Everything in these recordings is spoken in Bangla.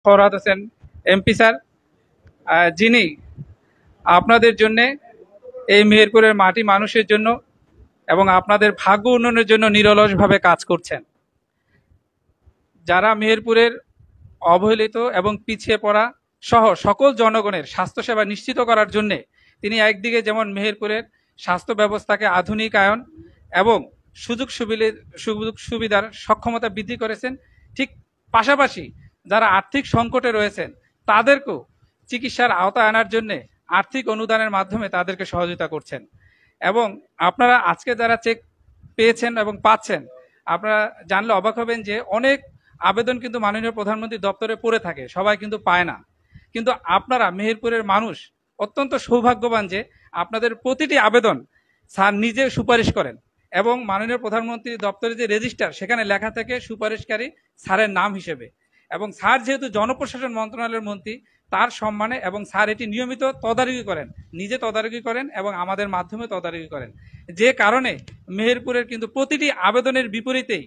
ফরহাদ হোসেন এমপি স্যার, যিনি আপনাদের জন্য, এই মেহেরপুরের মাটি মানুষের জন্য এবং আপনাদের ভাগ্য উন্নয়নের জন্য নিরলসভাবে কাজ করছেন। যারা মেহেরপুরের অবহেলিত এবং পিছিয়ে পড়া সহ সকল জনগণের স্বাস্থ্যসেবা নিশ্চিত করার জন্য তিনি একদিকে যেমন মেহেরপুরের স্বাস্থ্য ব্যবস্থাকে আধুনিকায়ন এবং সুযোগ সুবিধার সক্ষমতা বৃদ্ধি করেছেন, ঠিক পাশাপাশি যারা আর্থিক সংকটে রয়েছেন তাদেরকেও চিকিৎসার আওতায় আনার জন্য আর্থিক অনুদানের মাধ্যমে তাদেরকে সহযোগিতা করছেন। এবং আপনারা আজকে যারা চেক পেয়েছেন এবং পাচ্ছেন, আপনারা জানলে অবাক হবেন যে অনেক আবেদন কিন্তু মাননীয় প্রধানমন্ত্রী দপ্তরে পড়ে থাকে, সবাই কিন্তু পায় না। কিন্তু আপনারা মেহেরপুরের মানুষ অত্যন্ত সৌভাগ্যবান যে আপনাদের প্রতিটি আবেদন স্যার নিজে সুপারিশ করেন এবং মাননীয় প্রধানমন্ত্রী দপ্তরের যে রেজিস্টার সেখানে লেখা থাকে সুপারিশকারী স্যারের নাম হিসেবে। এবং স্যার যেহেতু জনপ্রশাসন মন্ত্রণালয়ের মন্ত্রী, তার সম্মানে এবং স্যার এটি নিয়মিত তদারকি করেন, নিজে তদারকি করেন এবং আমাদের মাধ্যমে তদারকি করেন, যে কারণে মেহেরপুরের কিন্তু প্রতিটি আবেদনের বিপরীতেই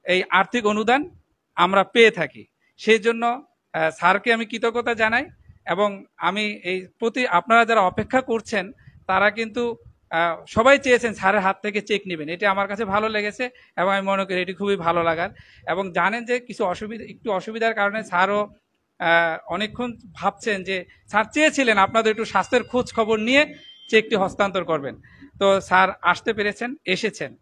এই আর্থিক অনুদান আমরা পেয়ে থাকি। সেই জন্য স্যারকে আমি কৃতজ্ঞতা জানাই। এবং আমি এই আপনারা যারা অপেক্ষা করছেন তারা কিন্তু সবাই চেয়েছেন স্যারের হাত থেকে চেক নেবেন, এটি আমার কাছে ভালো লেগেছে এবং আমি মনে করি এটি খুবই ভালো লাগার। এবং জানেন যে কিছু একটু অসুবিধার কারণে স্যারও অনেকক্ষণ ভাবছেন যে স্যার চেয়েছিলেন আপনাদের একটু স্বাস্থ্যের খোঁজ খবর নিয়ে চেকটি হস্তান্তর করবেন। তো স্যার আসতে পেরেছেন, এসেছেন।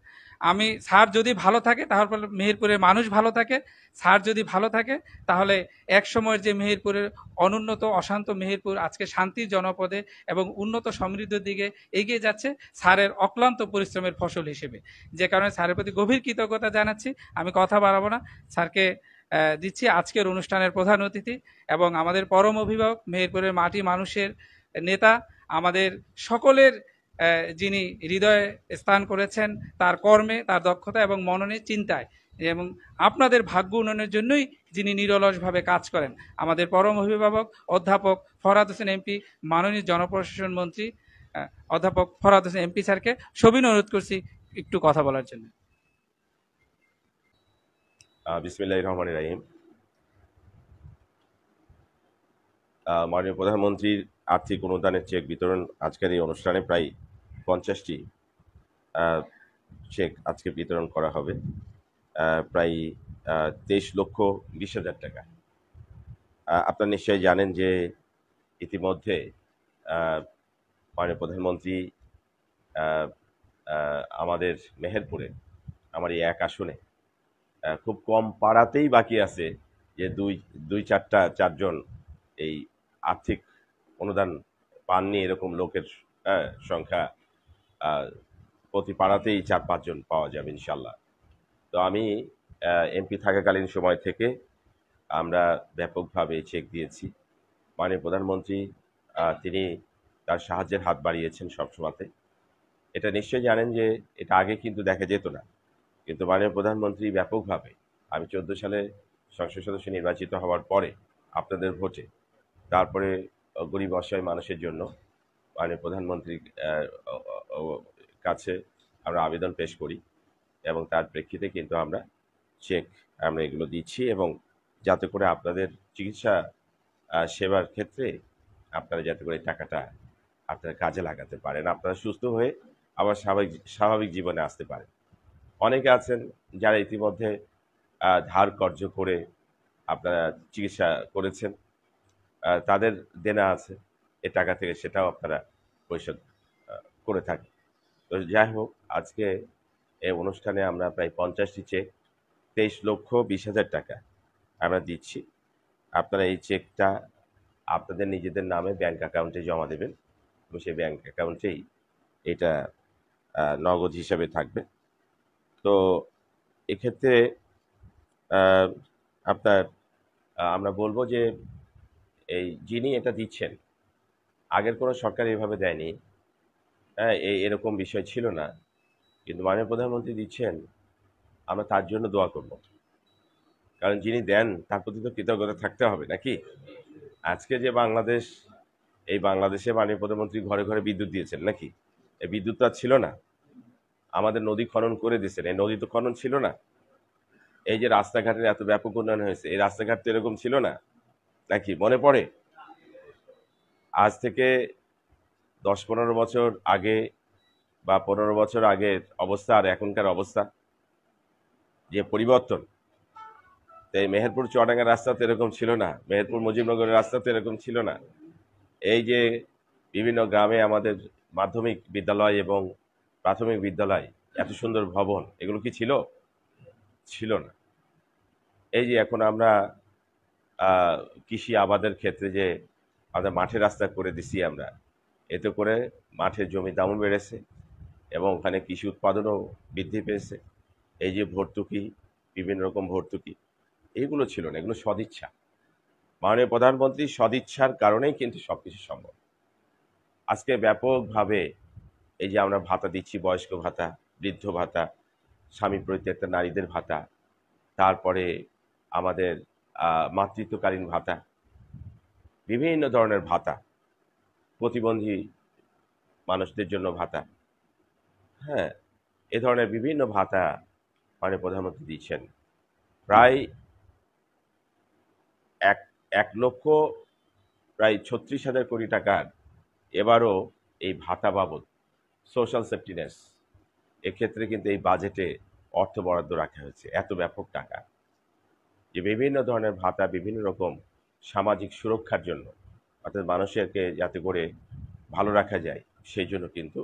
আমি স্যার যদি ভালো থাকে তাহলে মেহেরপুরের মানুষ ভালো থাকে, স্যার যদি ভালো থাকে তাহলে এক সময়ের যে মেহেরপুরের অনুন্নত অশান্ত মেহেরপুর আজকে শান্তির জনপদে এবং উন্নত সমৃদ্ধির দিকে এগিয়ে যাচ্ছে স্যারের অক্লান্ত পরিশ্রমের ফসল হিসেবে। যে কারণে স্যারের প্রতি গভীর কৃতজ্ঞতা জানাচ্ছি। আমি কথা বাড়াবো না, স্যারকে দিচ্ছি আজকের অনুষ্ঠানের প্রধান অতিথি এবং আমাদের পরম অভিভাবক, মেহেরপুরের মাটি মানুষের নেতা, আমাদের সকলের যিনি হৃদয়ে স্থান করেছেন তার কর্মে, তার দক্ষতা এবং মননের চিন্তায় এবং আপনাদের ভাগ্য উন্নয়নের জন্যই যিনি নিরলসভাবে কাজ করেন, আমাদের পরম অভিভাবক অধ্যাপক ফরহাদ হোসেন এমপি, মাননীয় জনপ্রশাসন মন্ত্রী অধ্যাপক ফরহাদ হোসেন এমপি স্যারকে সবিনয় অনুরোধ করছি একটু কথা বলার জন্য। বিসমিল্লাহির রহমানির রহিম। মাননীয় প্রধানমন্ত্রীর আর্থিক অনুদানের চেক বিতরণ আজকের এই অনুষ্ঠানে প্রায় 50টি চেক আজকে বিতরণ করা হবে, প্রায় 23,20,000 টাকা। আপনারা নিশ্চয়ই জানেন যে ইতিমধ্যে মাননীয় প্রধানমন্ত্রী আমাদের মেহেরপুরে, আমার এই এক আসনে খুব কম পাড়াতেই বাকি আছে যে চারজন এই আর্থিক অনুদান পাননি, এরকম লোকের সংখ্যা প্রতি পাড়াতেই 4-5 জন পাওয়া যাবে ইনশাল্লাহ। তো আমি এমপি থাকাকালীন সময় থেকে আমরা ব্যাপকভাবে চেক দিয়েছি। মাননীয় প্রধানমন্ত্রী তিনি তার সাহায্যের হাত বাড়িয়েছেন সবসময়তে। এটা নিশ্চয়ই জানেন যে এটা আগে কিন্তু দেখা যেত না, কিন্তু মাননীয় প্রধানমন্ত্রী ব্যাপকভাবে, আমি 14 সালে সংসদ সদস্য নির্বাচিত হওয়ার পরে আপনাদের ভোটে, তারপরে গরিব অসহায় মানুষের জন্য মাননীয় প্রধানমন্ত্রীর কাছে আমরা আবেদন পেশ করি এবং তার প্রেক্ষিতে কিন্তু আমরা এগুলো দিচ্ছি এবং যাতে করে আপনাদের চিকিৎসা সেবার ক্ষেত্রে আপনারা যাতে করে টাকাটা আপনারা কাজে লাগাতে পারেন, আপনারা সুস্থ হয়ে আবার স্বাভাবিক জীবনে আসতে পারেন। অনেকে আছেন যারা ইতিমধ্যে ধার কর্য করে আপনারা চিকিৎসা করেছেন, তাদের দেনা আছে, এ টাকা থেকে সেটাও আপনারা পরিশোধ করে থাকেন। তো যাই হোক, আজকে এই অনুষ্ঠানে আমরা প্রায় 50টি চেক 23,20,000 টাকা আমরা দিচ্ছি। আপনারা এই চেকটা আপনাদের নিজেদের নামে ব্যাংক অ্যাকাউন্টে জমা দেবেন এবং সেই ব্যাংক অ্যাকাউন্টেই এটা নগদ হিসাবে থাকবে। তো এক্ষেত্রে আমরা বলবো যে এই যিনি এটা দিচ্ছেন, আগের কোনো সরকার এভাবে দেয়নি, এরকম বিষয় ছিল না, কিন্তু মাননীয় প্রধানমন্ত্রী দিচ্ছেন, আমরা তার জন্য দোয়া করব। কারণ যিনি দেন তার প্রতি তো কৃতজ্ঞতা থাকতে হবে নাকি? আজকে যে বাংলাদেশে মাননীয় প্রধানমন্ত্রী ঘরে ঘরে বিদ্যুৎ দিয়েছেন নাকি? এই বিদ্যুৎ তো আর ছিল না। আমাদের নদী খনন করে দিয়েছেন, এই নদী তো খনন ছিল না। এই যে রাস্তাঘাটের এত ব্যাপক উন্নয়ন হয়েছে, এই রাস্তাঘাট তো এরকম ছিল না, নাকি মনে পড়ে? আজ থেকে 10-15 বছর আগে বা 15 বছর আগের অবস্থা আর এখনকার অবস্থা যে পরিবর্তন, তো এই মেহেরপুর চুয়াডাঙ্গার রাস্তা তো এরকম ছিল না, মেহেরপুর মুজিবনগরের রাস্তা তো এরকম ছিল না। এই যে বিভিন্ন গ্রামে আমাদের মাধ্যমিক বিদ্যালয় এবং প্রাথমিক বিদ্যালয়, এত সুন্দর ভবন, এগুলো কি ছিল? ছিল না। এই যে এখন আমরা কৃষি আবাদের ক্ষেত্রে যে আমরা মাঠে রাস্তা করে দিছি আমরা, এতে করে মাঠের জমির দামও বেড়েছে এবং ওখানে কৃষি উৎপাদনও বৃদ্ধি পেয়েছে। এই যে ভর্তুকি, বিভিন্ন রকম ভর্তুকি, এইগুলো ছিল না, এগুলো সদিচ্ছা। মাননীয় প্রধানমন্ত্রীর সদিচ্ছার কারণেই কিন্তু সবকিছু সম্ভব। আজকে ব্যাপকভাবে এই যে আমরা ভাতা দিচ্ছি, বয়স্ক ভাতা, বৃদ্ধ ভাতা, স্বামী পরিত্যক্তা নারীদের ভাতা, তারপরে আমাদের মাতৃত্বকালীন ভাতা, বিভিন্ন ধরনের ভাতা, প্রতিবন্ধী মানুষদের জন্য ভাতা, হ্যাঁ, এ ধরনের বিভিন্ন ভাতা মানে প্রধানমন্ত্রী দিচ্ছেন। প্রায় এক এক লক্ষ প্রায় 36,000 কোটি টাকার এবারও এই ভাতা বাবদ সোশ্যাল সেফটিনেস এক্ষেত্রে কিন্তু এই বাজেটে অর্থ বরাদ্দ রাখা হয়েছে, এত ব্যাপক টাকা, যে বিভিন্ন ধরনের ভাতা, বিভিন্ন রকম সামাজিক সুরক্ষার জন্য, অর্থাৎ মানুষেরকে যাতে করে ভালো রাখা যায় সেই জন্য কিন্তু